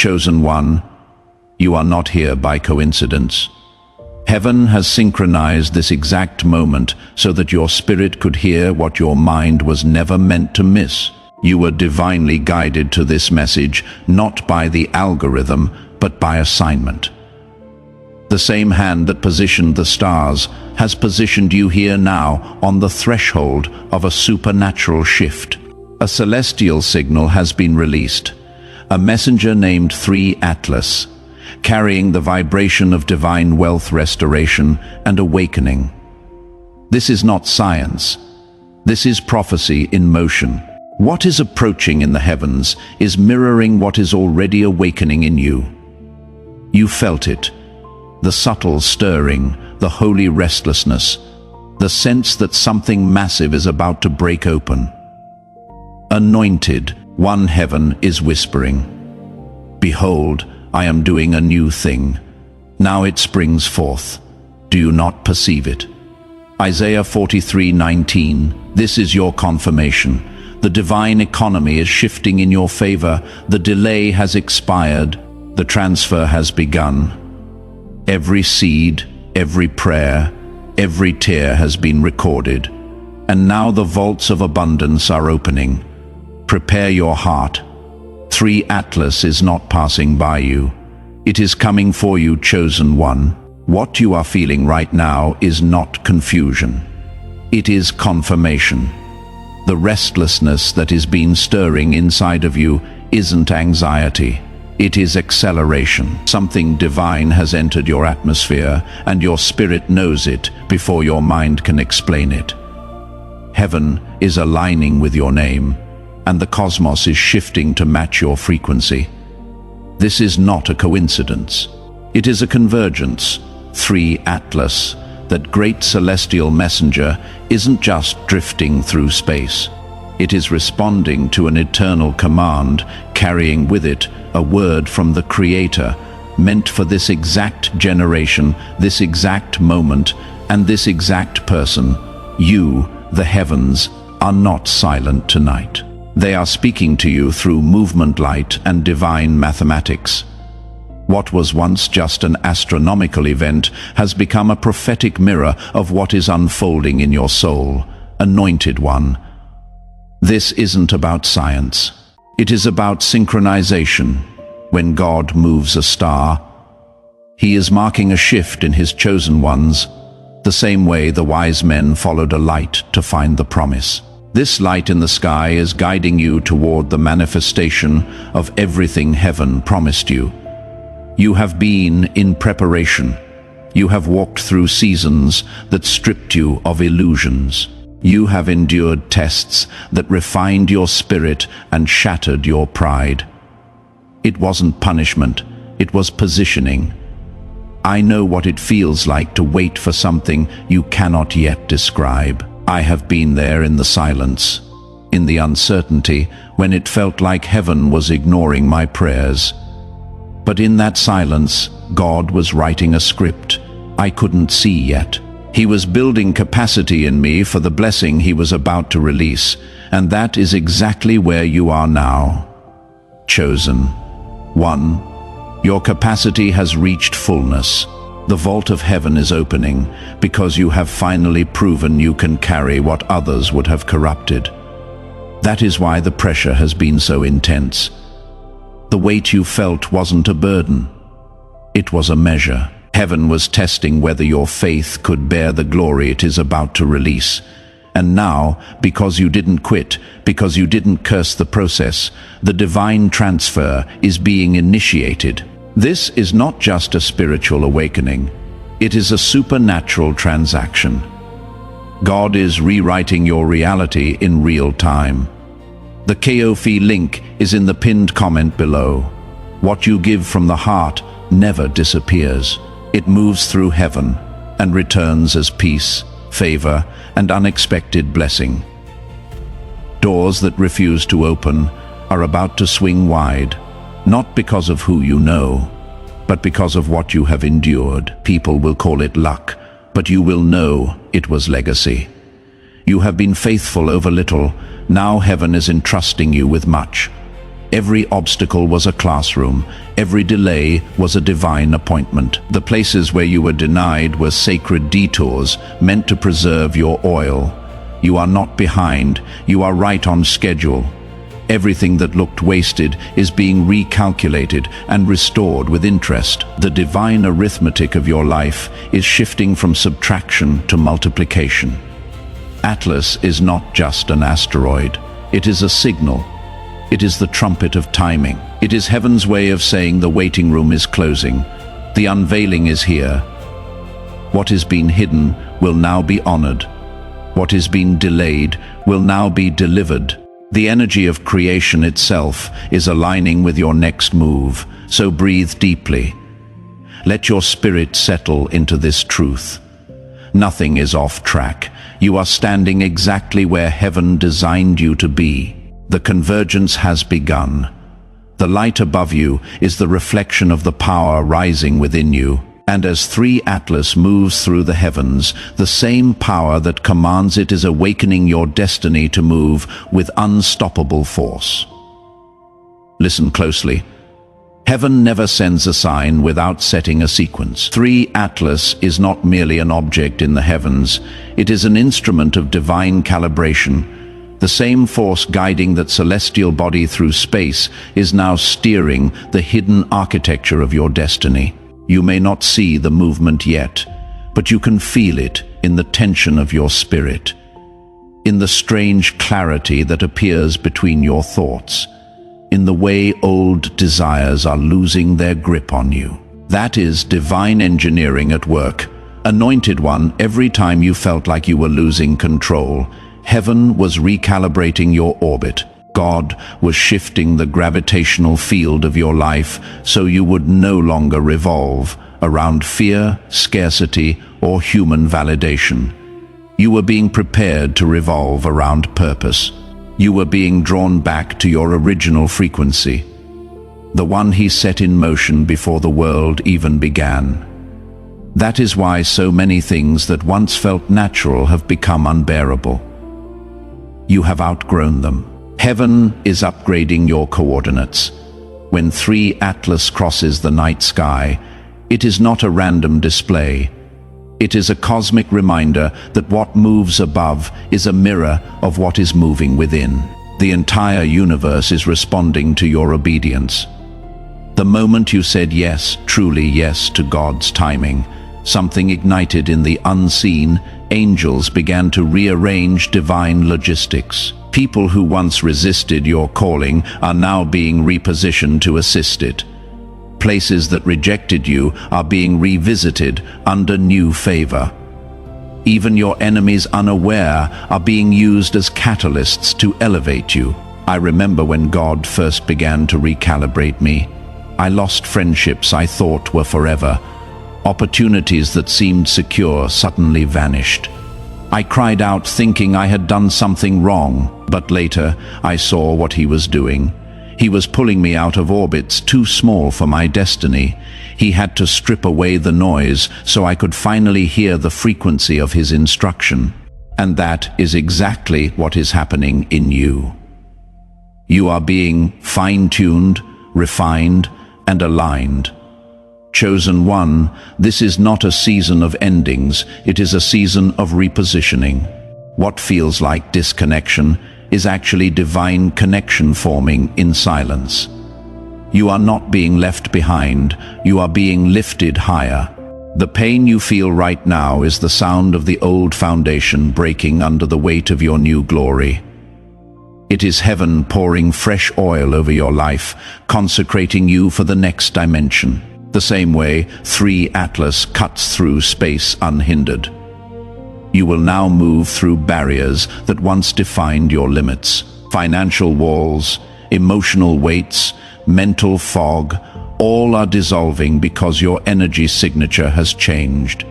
Chosen one, you are not here by coincidence. Heaven has synchronized this exact moment so that your spirit could hear what your mind was never meant to miss. You were divinely guided to this message, not by the algorithm, but by assignment. The same hand that positioned the stars has positioned you here now on the threshold of a supernatural shift. A celestial signal has been released, a messenger named 3 Atlas, carrying the vibration of divine wealth restoration and awakening. This is not science. This is prophecy in motion. What is approaching in the heavens is mirroring what is already awakening in you. You felt it. The subtle stirring, the holy restlessness, the sense that something massive is about to break open. Anointed, one heaven is whispering, "Behold, I am doing a new thing. Now it springs forth. Do you not perceive it?" Isaiah 43:19, this is your confirmation. The divine economy is shifting in your favor. The delay has expired. The transfer has begun. Every seed, every prayer, every tear has been recorded. And now the vaults of abundance are opening. Prepare your heart. 3 Atlas is not passing by you. It is coming for you, chosen one. What you are feeling right now is not confusion. It is confirmation. The restlessness that is been stirring inside of you isn't anxiety. It is acceleration. Something divine has entered your atmosphere, and your spirit knows it before your mind can explain it. Heaven is aligning with your name, and the cosmos is shifting to match your frequency. This is not a coincidence. It is a convergence. 3 Atlas, that great celestial messenger, isn't just drifting through space. It is responding to an eternal command, carrying with it a word from the Creator, meant for this exact generation, this exact moment, and this exact person. You, the heavens, are not silent tonight. They are speaking to you through movement light and divine mathematics. What was once just an astronomical event has become a prophetic mirror of what is unfolding in your soul. Anointed one. This isn't about science. It is about synchronization. When God moves a star, He is marking a shift in His chosen ones, the same way the wise men followed a light to find the promise. This light in the sky is guiding you toward the manifestation of everything heaven promised you. You have been in preparation. You have walked through seasons that stripped you of illusions. You have endured tests that refined your spirit and shattered your pride. It wasn't punishment, it was positioning. I know what it feels like to wait for something you cannot yet describe. I have been there in the silence, in the uncertainty, when it felt like heaven was ignoring my prayers. But in that silence, God was writing a script I couldn't see yet. He was building capacity in me for the blessing He was about to release, and that is exactly where you are now. Chosen one, your capacity has reached fullness. The vault of heaven is opening because you have finally proven you can carry what others would have corrupted. That is why the pressure has been so intense. The weight you felt wasn't a burden. It was a measure. Heaven was testing whether your faith could bear the glory it is about to release. And now, because you didn't quit, because you didn't curse the process, the divine transfer is being initiated. This is not just a spiritual awakening. It is a supernatural transaction. God is rewriting your reality in real time. The Ko-fi link is in the pinned comment below. What you give from the heart never disappears. It moves through heaven and returns as peace, favor, and unexpected blessing. Doors that refuse to open are about to swing wide, not because of who you know, but because of what you have endured. People will call it luck, but you will know it was legacy. You have been faithful over little. Now heaven is entrusting you with much. Every obstacle was a classroom. Every delay was a divine appointment. The places where you were denied were sacred detours meant to preserve your oil. You are not behind. You are right on schedule. Everything that looked wasted is being recalculated and restored with interest. The divine arithmetic of your life is shifting from subtraction to multiplication. Atlas is not just an asteroid. It is a signal. It is the trumpet of timing. It is heaven's way of saying the waiting room is closing. The unveiling is here. What has been hidden will now be honored. What has been delayed will now be delivered. The energy of creation itself is aligning with your next move, so breathe deeply. Let your spirit settle into this truth. Nothing is off track. You are standing exactly where heaven designed you to be. The convergence has begun. The light above you is the reflection of the power rising within you. And as 3 Atlas moves through the heavens, the same power that commands it is awakening your destiny to move with unstoppable force. Listen closely. Heaven never sends a sign without setting a sequence. 3 Atlas is not merely an object in the heavens. It is an instrument of divine calibration. The same force guiding that celestial body through space is now steering the hidden architecture of your destiny. You may not see the movement yet, but you can feel it in the tension of your spirit, in the strange clarity that appears between your thoughts, in the way old desires are losing their grip on you. That is divine engineering at work. Anointed One, every time you felt like you were losing control, heaven was recalibrating your orbit. God was shifting the gravitational field of your life so you would no longer revolve around fear, scarcity, or human validation. You were being prepared to revolve around purpose. You were being drawn back to your original frequency, the one He set in motion before the world even began. That is why so many things that once felt natural have become unbearable. You have outgrown them. Heaven is upgrading your coordinates. When 3 Atlas crosses the night sky, it is not a random display. It is a cosmic reminder that what moves above is a mirror of what is moving within. The entire universe is responding to your obedience. The moment you said yes, truly yes, to God's timing, something ignited in the unseen. Angels began to rearrange divine logistics. People who once resisted your calling are now being repositioned to assist it. Places that rejected you are being revisited under new favor. Even your enemies unaware are being used as catalysts to elevate you. I remember when God first began to recalibrate me. I lost friendships I thought were forever. Opportunities that seemed secure suddenly vanished. I cried out thinking I had done something wrong, but later I saw what He was doing. He was pulling me out of orbits too small for my destiny. He had to strip away the noise so I could finally hear the frequency of His instruction. And that is exactly what is happening in you. You are being fine-tuned, refined, and aligned. Chosen One, this is not a season of endings, it is a season of repositioning. What feels like disconnection is actually divine connection forming in silence. You are not being left behind, you are being lifted higher. The pain you feel right now is the sound of the old foundation breaking under the weight of your new glory. It is heaven pouring fresh oil over your life, consecrating you for the next dimension. The same way 3 Atlas cuts through space unhindered. You will now move through barriers that once defined your limits. Financial walls, emotional weights, mental fog, all are dissolving because your energy signature has changed.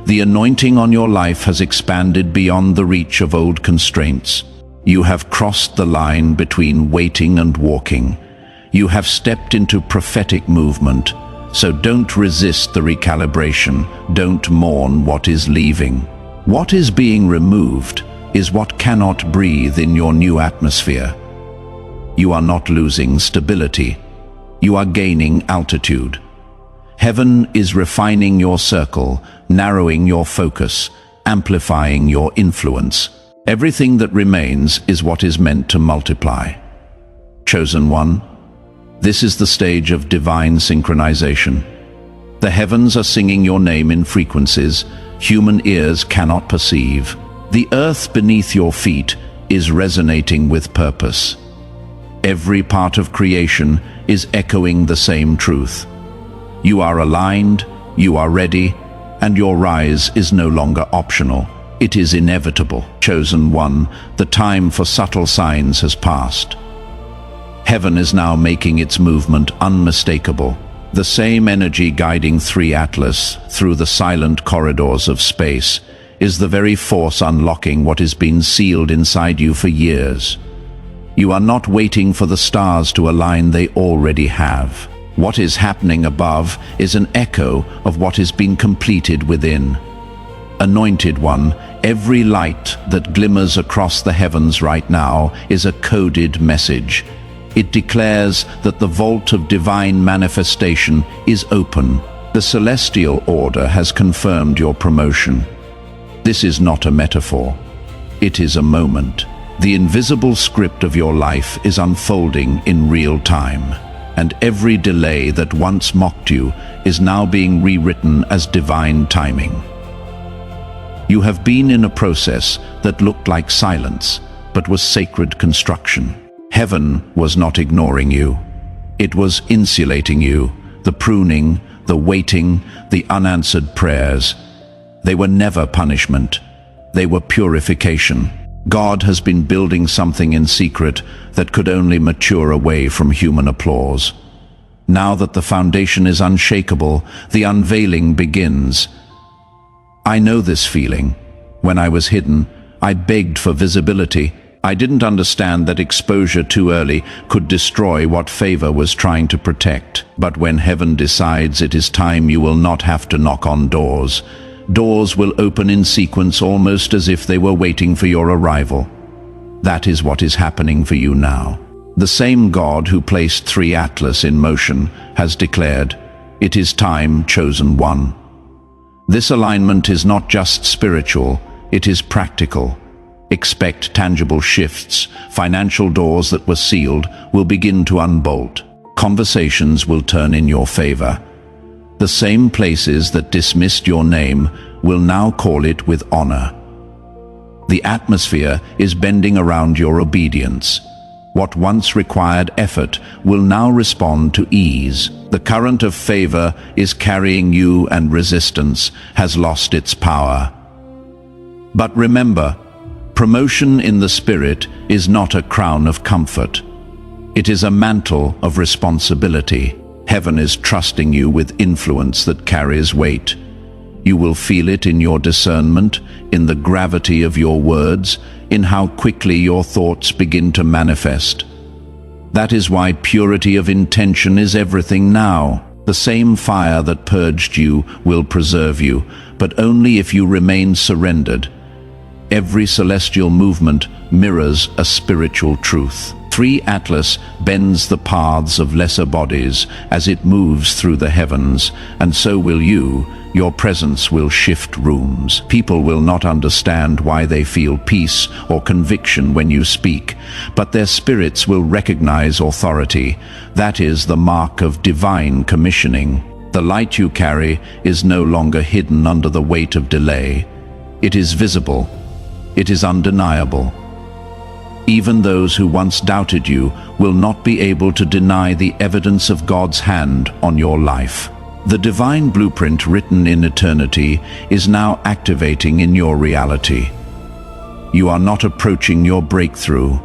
The anointing on your life has expanded beyond the reach of old constraints. You have crossed the line between waiting and walking. You have stepped into prophetic movement. So don't resist the recalibration. Don't mourn what is leaving. What is being removed is what cannot breathe in your new atmosphere. You are not losing stability. You are gaining altitude. Heaven is refining your circle, narrowing your focus, amplifying your influence. Everything that remains is what is meant to multiply. Chosen one, this is the stage of divine synchronization. The heavens are singing your name in frequencies human ears cannot perceive. The earth beneath your feet is resonating with purpose. Every part of creation is echoing the same truth. You are aligned, you are ready, and your rise is no longer optional. It is inevitable. Chosen one, the time for subtle signs has passed. Heaven is now making its movement unmistakable. The same energy guiding 3 Atlas through the silent corridors of space is the very force unlocking what has been sealed inside you for years. You are not waiting for the stars to align, they already have. What is happening above is an echo of what has been completed within. Anointed one, every light that glimmers across the heavens right now is a coded message. It declares that the vault of divine manifestation is open. The celestial order has confirmed your promotion. This is not a metaphor. It is a moment. The invisible script of your life is unfolding in real time, and every delay that once mocked you is now being rewritten as divine timing. You have been in a process that looked like silence, but was sacred construction. Heaven was not ignoring you. It was insulating you. The pruning, the waiting, the unanswered prayers. They were never punishment. They were purification. God has been building something in secret that could only mature away from human applause. Now that the foundation is unshakable, the unveiling begins. I know this feeling. When I was hidden, I begged for visibility. I didn't understand that exposure too early could destroy what favor was trying to protect. But when heaven decides it is time, you will not have to knock on doors. Doors will open in sequence, almost as if they were waiting for your arrival. That is what is happening for you now. The same God who placed 3 Atlas in motion has declared, "It is time, chosen one." This alignment is not just spiritual, it is practical. Expect tangible shifts. Financial doors that were sealed will begin to unbolt. Conversations will turn in your favor. The same places that dismissed your name will now call it with honor. The atmosphere is bending around your obedience. What once required effort will now respond to ease. The current of favor is carrying you, and resistance has lost its power. But remember, promotion in the spirit is not a crown of comfort. It is a mantle of responsibility. Heaven is trusting you with influence that carries weight. You will feel it in your discernment, in the gravity of your words, in how quickly your thoughts begin to manifest. That is why purity of intention is everything now. The same fire that purged you will preserve you, but only if you remain surrendered. Every celestial movement mirrors a spiritual truth. 3 Atlas bends the paths of lesser bodies as it moves through the heavens, and so will you. Your presence will shift rooms. People will not understand why they feel peace or conviction when you speak, but their spirits will recognize authority. That is the mark of divine commissioning. The light you carry is no longer hidden under the weight of delay. It is visible. It is undeniable. Even those who once doubted you will not be able to deny the evidence of God's hand on your life. The divine blueprint written in eternity is now activating in your reality. You are not approaching your breakthrough.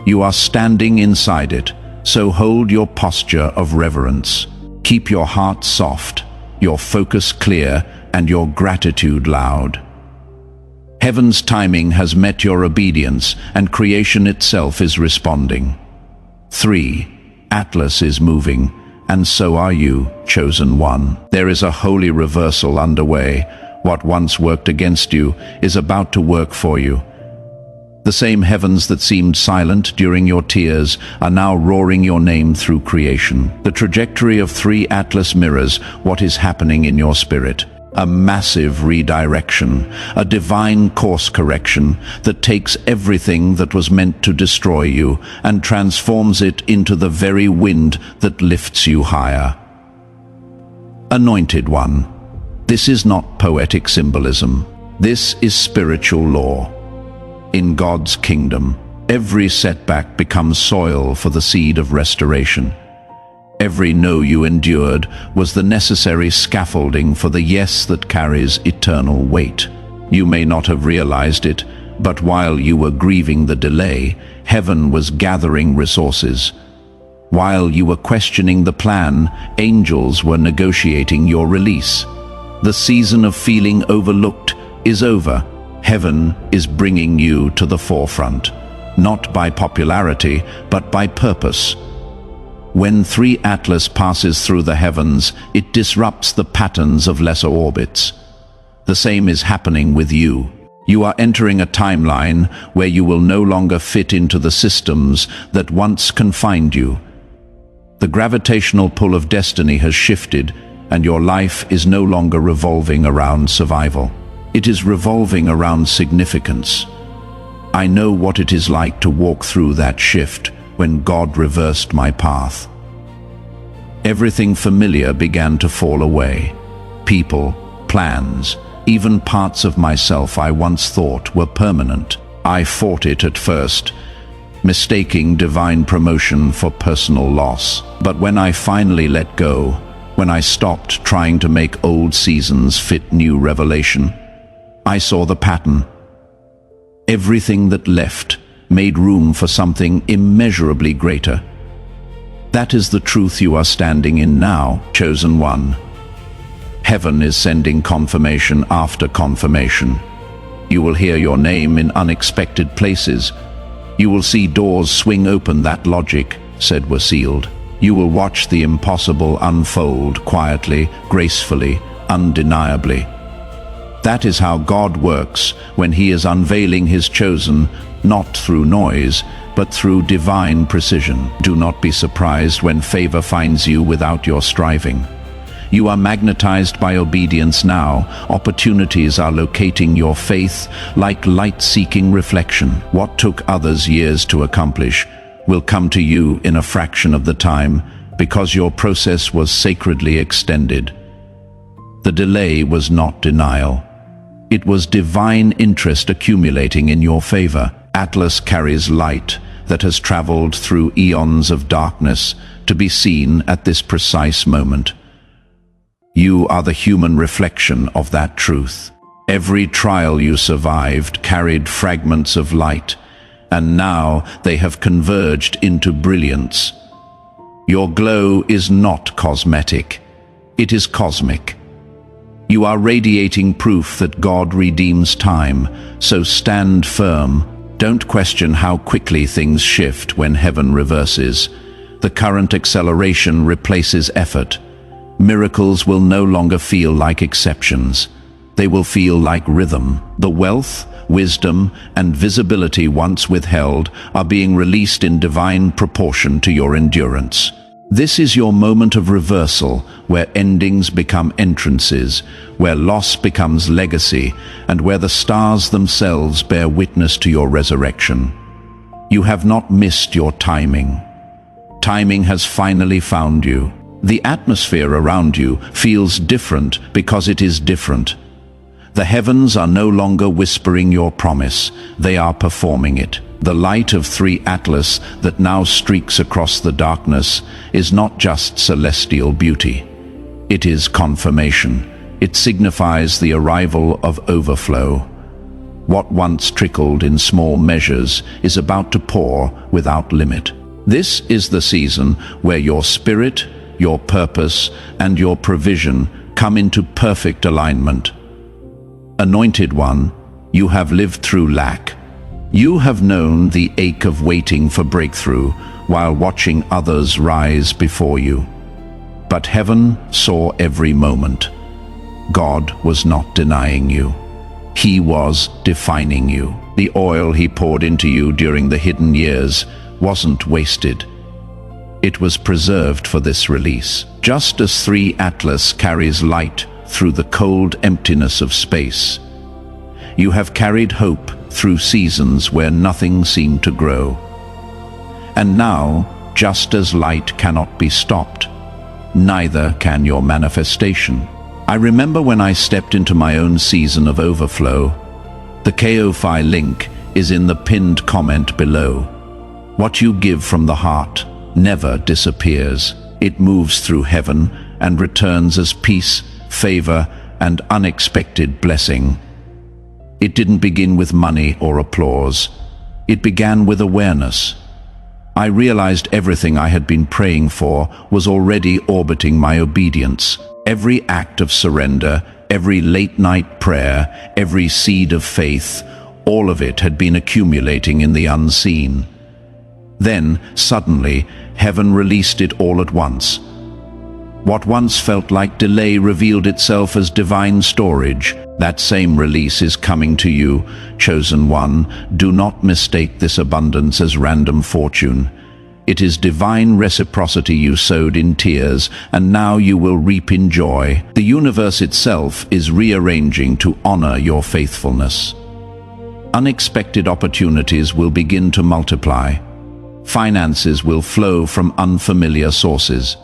You are standing inside it, so hold your posture of reverence. Keep your heart soft, your focus clear, and your gratitude loud. Heaven's timing has met your obedience, and creation itself is responding. 3. Atlas is moving, and so are you, chosen one. There is a holy reversal underway. What once worked against you is about to work for you. The same heavens that seemed silent during your tears are now roaring your name through creation. The trajectory of 3 Atlas mirrors what is happening in your spirit. A massive redirection, a divine course correction that takes everything that was meant to destroy you and transforms it into the very wind that lifts you higher. Anointed One, this is not poetic symbolism. This is spiritual law. In God's kingdom, every setback becomes soil for the seed of restoration. Every no you endured was the necessary scaffolding for the yes that carries eternal weight. You may not have realized it, but while you were grieving the delay, heaven was gathering resources. While you were questioning the plan, angels were negotiating your release. The season of feeling overlooked is over. Heaven is bringing you to the forefront, not by popularity, but by purpose. When 3 Atlas passes through the heavens, it disrupts the patterns of lesser orbits. The same is happening with you. You are entering a timeline where you will no longer fit into the systems that once confined you. The gravitational pull of destiny has shifted, and your life is no longer revolving around survival. It is revolving around significance. I know what it is like to walk through that shift when God reversed my path. Everything familiar began to fall away. People, plans, even parts of myself I once thought were permanent. I fought it at first, mistaking divine promotion for personal loss. But when I finally let go, when I stopped trying to make old seasons fit new revelation, I saw the pattern. Everything that left made room for something immeasurably greater. That is the truth you are standing in now, chosen one. Heaven is sending confirmation after confirmation. You will hear your name in unexpected places. You will see doors swing open that logic said were sealed. You will watch the impossible unfold quietly, gracefully, undeniably. That is how God works when He is unveiling His chosen, not through noise, but through divine precision. Do not be surprised when favor finds you without your striving. You are magnetized by obedience now. Opportunities are locating your faith like light-seeking reflection. What took others years to accomplish will come to you in a fraction of the time because your process was sacredly extended. The delay was not denial. It was divine interest accumulating in your favor. Atlas carries light that has traveled through eons of darkness to be seen at this precise moment. You are the human reflection of that truth. Every trial you survived carried fragments of light, and now they have converged into brilliance. Your glow is not cosmetic, it is cosmic. You are radiating proof that God redeems time, so stand firm. Don't question how quickly things shift when heaven reverses. The current acceleration replaces effort. Miracles will no longer feel like exceptions. They will feel like rhythm. The wealth, wisdom, and visibility once withheld are being released in divine proportion to your endurance. This is your moment of reversal, where endings become entrances, where loss becomes legacy, and where the stars themselves bear witness to your resurrection. You have not missed your timing. Timing has finally found you. The atmosphere around you feels different because it is different. The heavens are no longer whispering your promise, they are performing it. The light of 3 Atlas that now streaks across the darkness is not just celestial beauty. It is confirmation. It signifies the arrival of overflow. What once trickled in small measures is about to pour without limit. This is the season where your spirit, your purpose, and your provision come into perfect alignment. Anointed One, you have lived through lack. You have known the ache of waiting for breakthrough while watching others rise before you. But heaven saw every moment. God was not denying you. He was defining you. The oil he poured into you during the hidden years wasn't wasted. It was preserved for this release. Just as 3 Atlas carries light through the cold emptiness of space, you have carried hope through seasons where nothing seemed to grow. And now, just as light cannot be stopped, neither can your manifestation. I remember when I stepped into my own season of overflow. The Ko-Fi link is in the pinned comment below. What you give from the heart never disappears. It moves through heaven and returns as peace, favor, and unexpected blessing. It didn't begin with money or applause. It began with awareness. I realized everything I had been praying for was already orbiting my obedience. Every act of surrender, every late-night prayer, every seed of faith, all of it had been accumulating in the unseen. Then, suddenly, heaven released it all at once. What once felt like delay revealed itself as divine storage. That same release is coming to you, chosen one. Do not mistake this abundance as random fortune. It is divine reciprocity you sowed in tears, and now you will reap in joy. The universe itself is rearranging to honor your faithfulness. Unexpected opportunities will begin to multiply. Finances will flow from unfamiliar sources.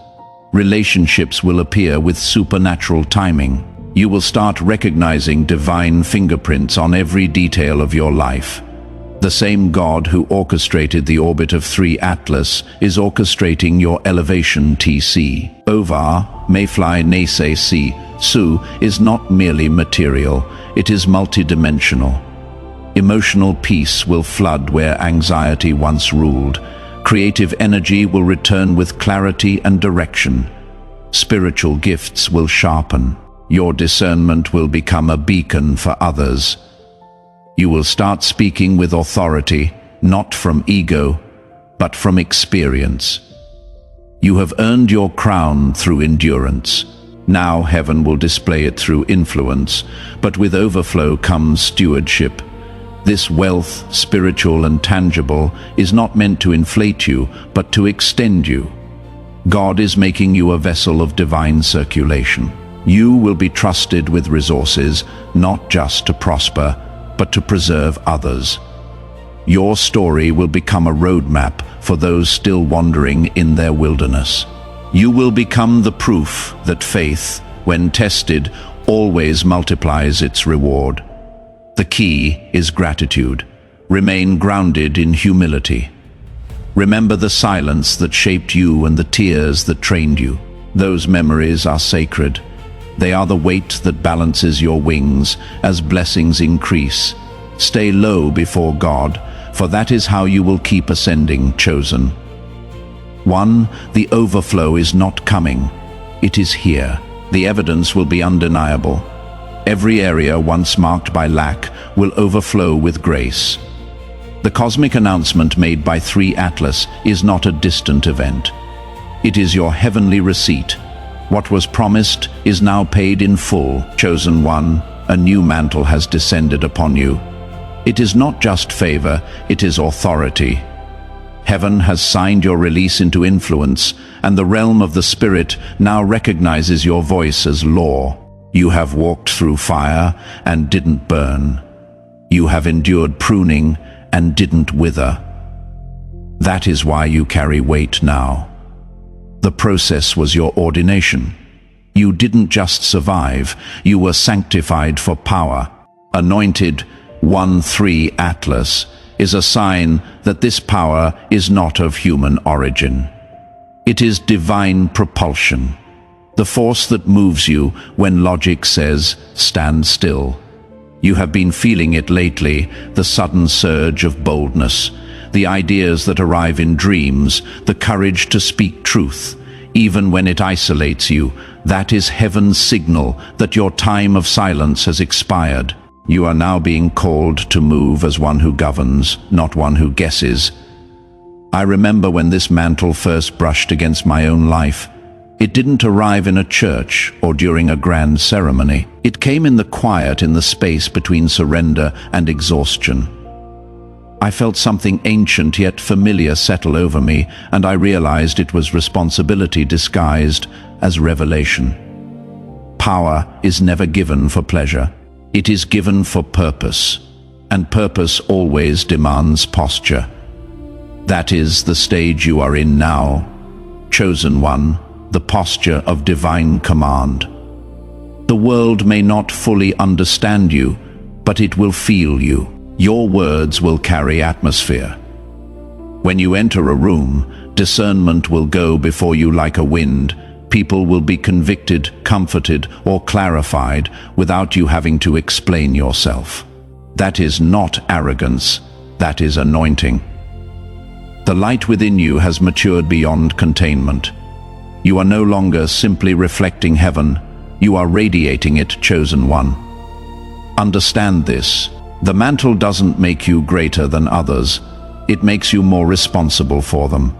Relationships will appear with supernatural timing. You will start recognizing divine fingerprints on every detail of your life. The same God who orchestrated the orbit of 3 Atlas is orchestrating your elevation TC. Ovar, Mayfly Nase Si, Su is not merely material, it is multidimensional. Emotional peace will flood where anxiety once ruled. Creative energy will return with clarity and direction. Spiritual gifts will sharpen. Your discernment will become a beacon for others. You will start speaking with authority, not from ego, but from experience. You have earned your crown through endurance. Now heaven will display it through influence, but with overflow comes stewardship. This wealth, spiritual and tangible, is not meant to inflate you, but to extend you. God is making you a vessel of divine circulation. You will be trusted with resources, not just to prosper, but to preserve others. Your story will become a roadmap for those still wandering in their wilderness. You will become the proof that faith, when tested, always multiplies its reward. The key is gratitude. Remain grounded in humility. Remember the silence that shaped you and the tears that trained you. Those memories are sacred. They are the weight that balances your wings as blessings increase. Stay low before God, for that is how you will keep ascending, chosen. 1. The overflow is not coming. It is here. The evidence will be undeniable. Every area once marked by lack will overflow with grace. The cosmic announcement made by 3 Atlas is not a distant event. It is your heavenly receipt. What was promised is now paid in full. Chosen one, a new mantle has descended upon you. It is not just favor, it is authority. Heaven has signed your release into influence, and the realm of the Spirit now recognizes your voice as law. You have walked through fire and didn't burn. You have endured pruning and didn't wither. That is why you carry weight now. The process was your ordination. You didn't just survive, you were sanctified for power. Anointed 1-3 Atlas is a sign that this power is not of human origin. It is divine propulsion. The force that moves you when logic says, stand still. You have been feeling it lately, the sudden surge of boldness, the ideas that arrive in dreams, the courage to speak truth. Even when it isolates you, that is heaven's signal that your time of silence has expired. You are now being called to move as one who governs, not one who guesses. I remember when this mantle first brushed against my own life. It didn't arrive in a church or during a grand ceremony. It came in the quiet, in the space between surrender and exhaustion. I felt something ancient yet familiar settle over me, and I realized it was responsibility disguised as revelation. Power is never given for pleasure. It is given for purpose, and purpose always demands posture. That is the stage you are in now, chosen one, the posture of divine command. The world may not fully understand you, but it will feel you. Your words will carry atmosphere. When you enter a room, discernment will go before you like a wind. People will be convicted, comforted, or clarified without you having to explain yourself. That is not arrogance, that is anointing. The light within you has matured beyond containment. You are no longer simply reflecting heaven, you are radiating it, chosen one. Understand this. The mantle doesn't make you greater than others, it makes you more responsible for them.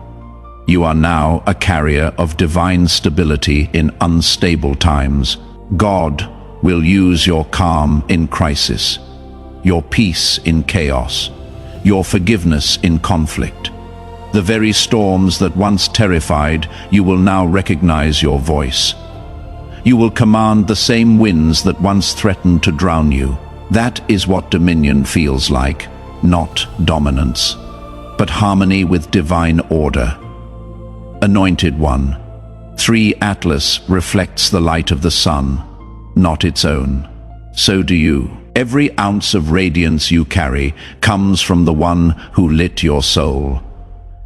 You are now a carrier of divine stability in unstable times. God will use your calm in crisis, your peace in chaos, your forgiveness in conflict. The very storms that once terrified, you will now recognize your voice. You will command the same winds that once threatened to drown you. That is what dominion feels like, not dominance, but harmony with divine order. Anointed one, 3 Atlas reflects the light of the sun, not its own. So do you. Every ounce of radiance you carry comes from the one who lit your soul.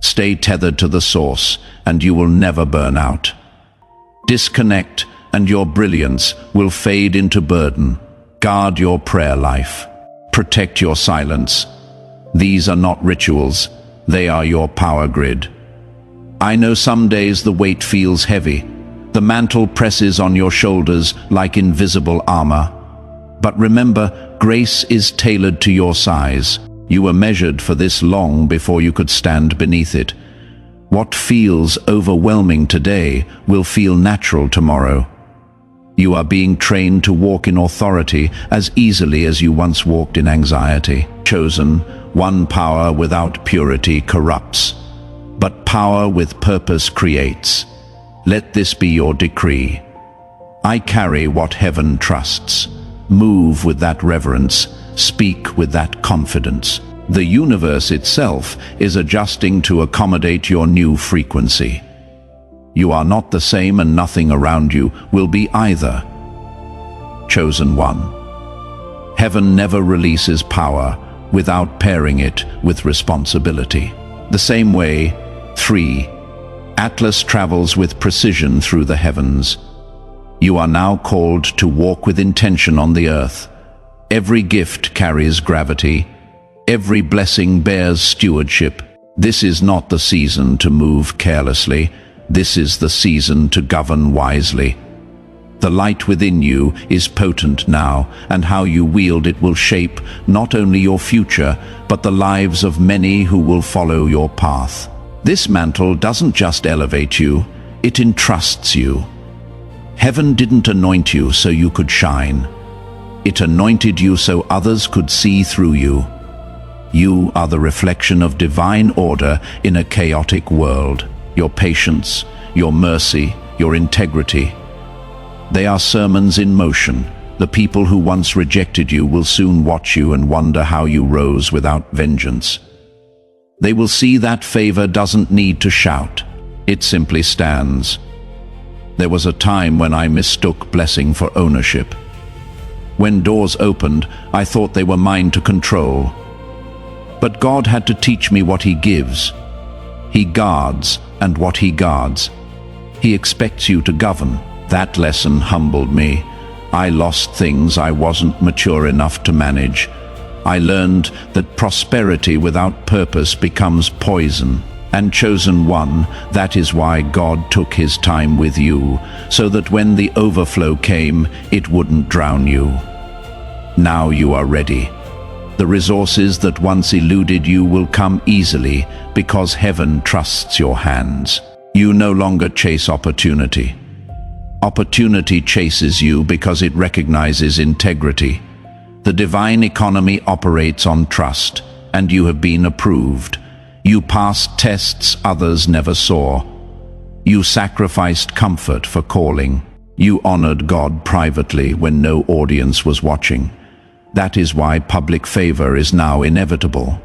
Stay tethered to the source, and you will never burn out. Disconnect, and your brilliance will fade into burden. Guard your prayer life. Protect your silence. These are not rituals, they are your power grid. I know some days the weight feels heavy. The mantle presses on your shoulders like invisible armor. But remember, grace is tailored to your size. You were measured for this long before you could stand beneath it. What feels overwhelming today will feel natural tomorrow. You are being trained to walk in authority as easily as you once walked in anxiety. Chosen, one power without purity corrupts, but power with purpose creates. Let this be your decree. I carry what heaven trusts. Move with that reverence, speak with that confidence. The universe itself is adjusting to accommodate your new frequency. You are not the same, and nothing around you will be either. Chosen one. Heaven never releases power without pairing it with responsibility. The same way, 3 Atlas travels with precision through the heavens. You are now called to walk with intention on the earth. Every gift carries gravity. Every blessing bears stewardship. This is not the season to move carelessly. This is the season to govern wisely. The light within you is potent now, and how you wield it will shape not only your future, but the lives of many who will follow your path. This mantle doesn't just elevate you, it entrusts you. Heaven didn't anoint you so you could shine. It anointed you so others could see through you. You are the reflection of divine order in a chaotic world. Your patience, your mercy, your integrity. They are sermons in motion. The people who once rejected you will soon watch you and wonder how you rose without vengeance. They will see that favor doesn't need to shout. It simply stands. There was a time when I mistook blessing for ownership. When doors opened, I thought they were mine to control. But God had to teach me what He gives. He guards, and what He guards, He expects you to govern. That lesson humbled me. I lost things I wasn't mature enough to manage. I learned that prosperity without purpose becomes poison. And chosen one, that is why God took His time with you, so that when the overflow came, it wouldn't drown you. Now you are ready. The resources that once eluded you will come easily because heaven trusts your hands. You no longer chase opportunity. Opportunity chases you because it recognizes integrity. The divine economy operates on trust. and you have been approved. You passed tests others never saw. You sacrificed comfort for calling. You honored God privately when no audience was watching. That is why public favor is now inevitable.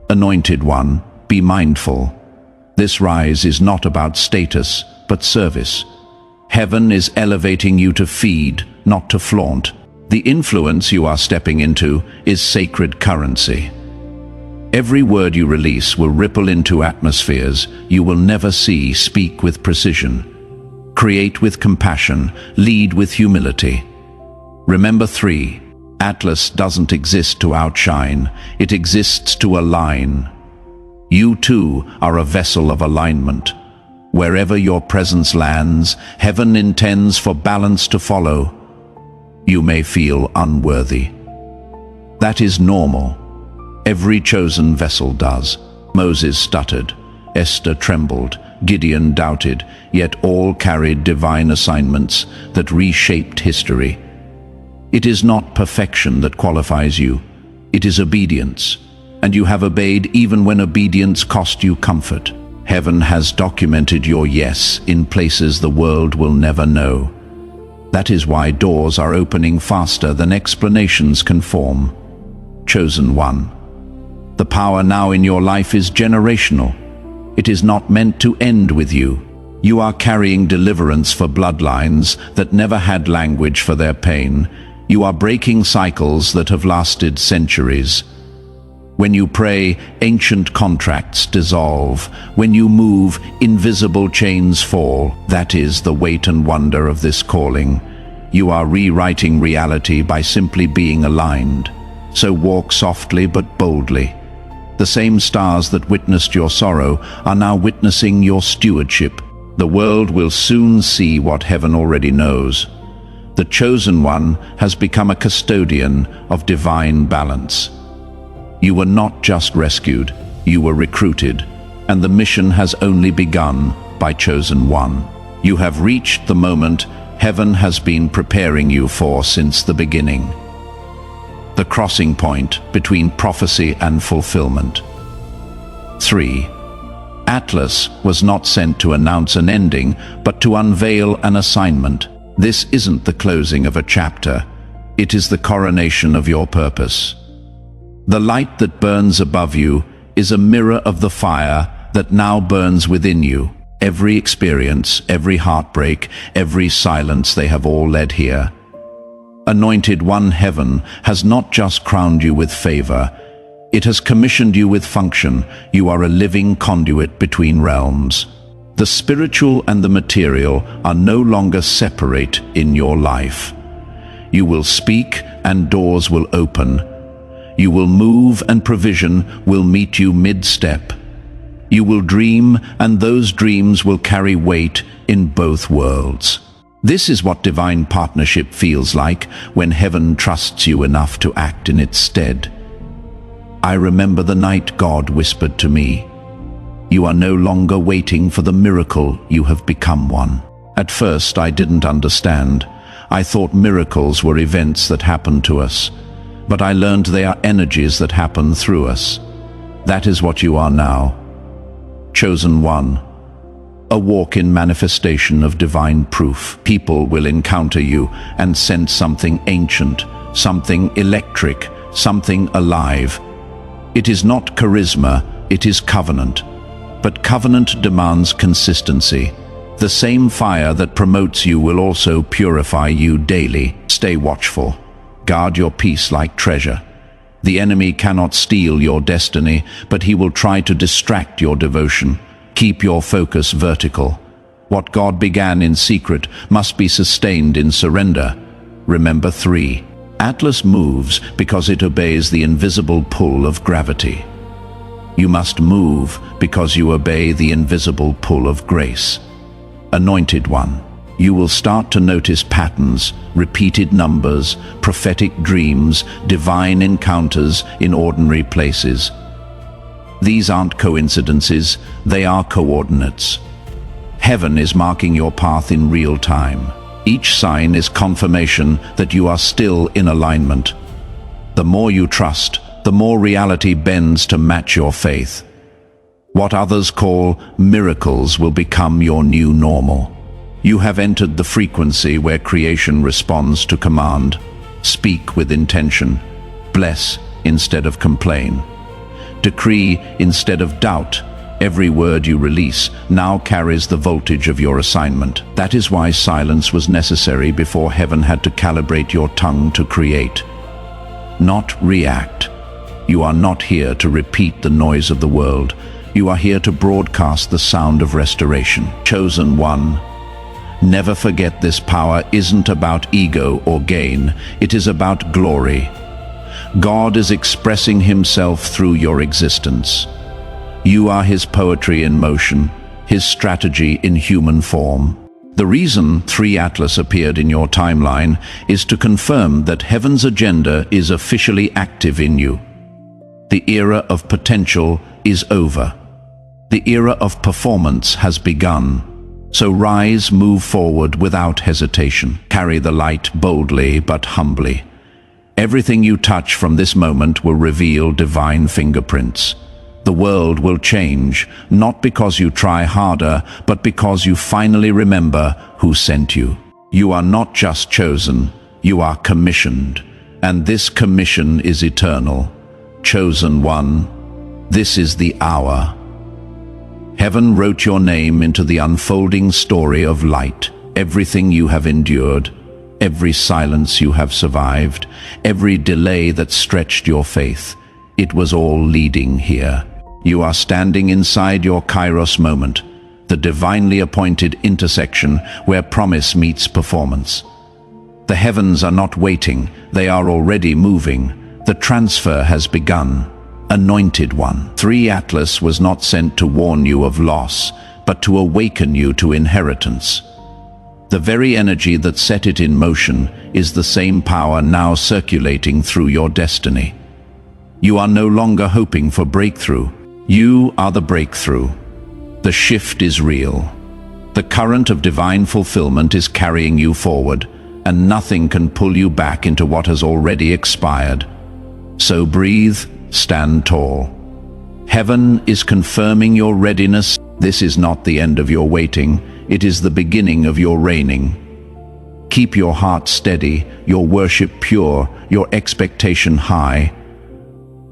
Anointed one, be mindful. This rise is not about status, but service. Heaven is elevating you to feed, not to flaunt. The influence you are stepping into is sacred currency. Every word you release will ripple into atmospheres you will never see. Speak with precision. Create with compassion. Lead with humility. Remember 3. Atlas doesn't exist to outshine. It exists to align. You too are a vessel of alignment. Wherever your presence lands, heaven intends for balance to follow. You may feel unworthy. That is normal. Every chosen vessel does. Moses stuttered, Esther trembled, Gideon doubted, yet all carried divine assignments that reshaped history. It is not perfection that qualifies you. It is obedience. And you have obeyed even when obedience cost you comfort. Heaven has documented your yes in places the world will never know. That is why doors are opening faster than explanations can form. Chosen one. The power now in your life is generational. It is not meant to end with you. You are carrying deliverance for bloodlines that never had language for their pain. You are breaking cycles that have lasted centuries. When you pray, ancient contracts dissolve. When you move, invisible chains fall. That is the weight and wonder of this calling. You are rewriting reality by simply being aligned. So walk softly but boldly. The same stars that witnessed your sorrow are now witnessing your stewardship. The world will soon see what heaven already knows. The chosen one has become a custodian of divine balance. You were not just rescued, you were recruited, and the mission has only begun by chosen one. You have reached the moment heaven has been preparing you for since the beginning. The crossing point between prophecy and fulfillment. 3. Atlas was not sent to announce an ending, but to unveil an assignment. This isn't the closing of a chapter. It is the coronation of your purpose. The light that burns above you is a mirror of the fire that now burns within you. Every experience, every heartbreak, every silence, they have all led here. Anointed one, heaven has not just crowned you with favor, it has commissioned you with function. You are a living conduit between realms. The spiritual and the material are no longer separate in your life. You will speak and doors will open. You will move and provision will meet you mid-step. You will dream and those dreams will carry weight in both worlds. This is what divine partnership feels like when heaven trusts you enough to act in its stead. I remember the night God whispered to me, "You are no longer waiting for the miracle, you have become one." At first I didn't understand. I thought miracles were events that happened to us, but I learned they are energies that happen through us. That is what you are now. Chosen one. A walk-in manifestation of divine proof. People will encounter you and sense something ancient, something electric, something alive. It is not charisma, it is covenant. But covenant demands consistency. The same fire that promotes you will also purify you daily. Stay watchful. Guard your peace like treasure. The enemy cannot steal your destiny, but he will try to distract your devotion. Keep your focus vertical. What God began in secret must be sustained in surrender. Remember 3. Atlas moves because it obeys the invisible pull of gravity. You must move because you obey the invisible pull of grace. Anointed one. You will start to notice patterns, repeated numbers, prophetic dreams, divine encounters in ordinary places. These aren't coincidences, they are coordinates. Heaven is marking your path in real time. Each sign is confirmation that you are still in alignment. The more you trust, the more reality bends to match your faith. What others call miracles will become your new normal. You have entered the frequency where creation responds to command. Speak with intention. Bless instead of complain. Decree instead of doubt. Every word you release now carries the voltage of your assignment. That is why silence was necessary before heaven had to calibrate your tongue to create, not react. You are not here to repeat the noise of the world. You are here to broadcast the sound of restoration. Chosen one, never forget this power isn't about ego or gain. It is about glory. God is expressing himself through your existence. You are his poetry in motion, his strategy in human form. The reason 3 Atlas appeared in your timeline is to confirm that heaven's agenda is officially active in you. The era of potential is over. The era of performance has begun. So rise, move forward without hesitation. Carry the light boldly but humbly. Everything you touch from this moment will reveal divine fingerprints. The world will change, not because you try harder, but because you finally remember who sent you. You are not just chosen, you are commissioned. And this commission is eternal. Chosen one, this is the hour. Heaven wrote your name into the unfolding story of light. Everything you have endured, every silence you have survived, every delay that stretched your faith, it was all leading here. You are standing inside your Kairos moment, the divinely appointed intersection where promise meets performance. The heavens are not waiting, they are already moving. The transfer has begun. Anointed one. 3 Atlas was not sent to warn you of loss, but to awaken you to inheritance. The very energy that set it in motion is the same power now circulating through your destiny. You are no longer hoping for breakthrough. You are the breakthrough. The shift is real. The current of divine fulfillment is carrying you forward, and nothing can pull you back into what has already expired. So breathe, stand tall. Heaven is confirming your readiness. This is not the end of your waiting, it is the beginning of your reigning. Keep your heart steady, your worship pure, your expectation high.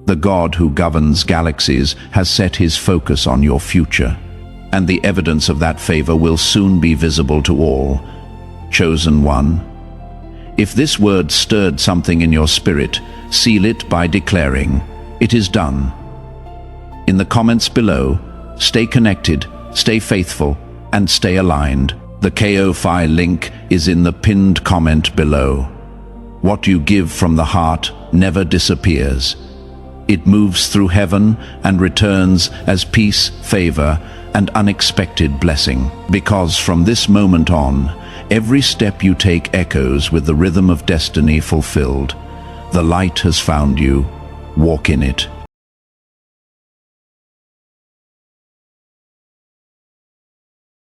The God who governs galaxies has set his focus on your future, and the evidence of that favor will soon be visible to all. Chosen one, if this word stirred something in your spirit, seal it by declaring, "It is done." In the comments below, stay connected, stay faithful, and stay aligned. The Ko-Fi link is in the pinned comment below. What you give from the heart never disappears. It moves through heaven and returns as peace, favor, and unexpected blessing. Because from this moment on, every step you take echoes with the rhythm of destiny fulfilled. The light has found you. Walk in it.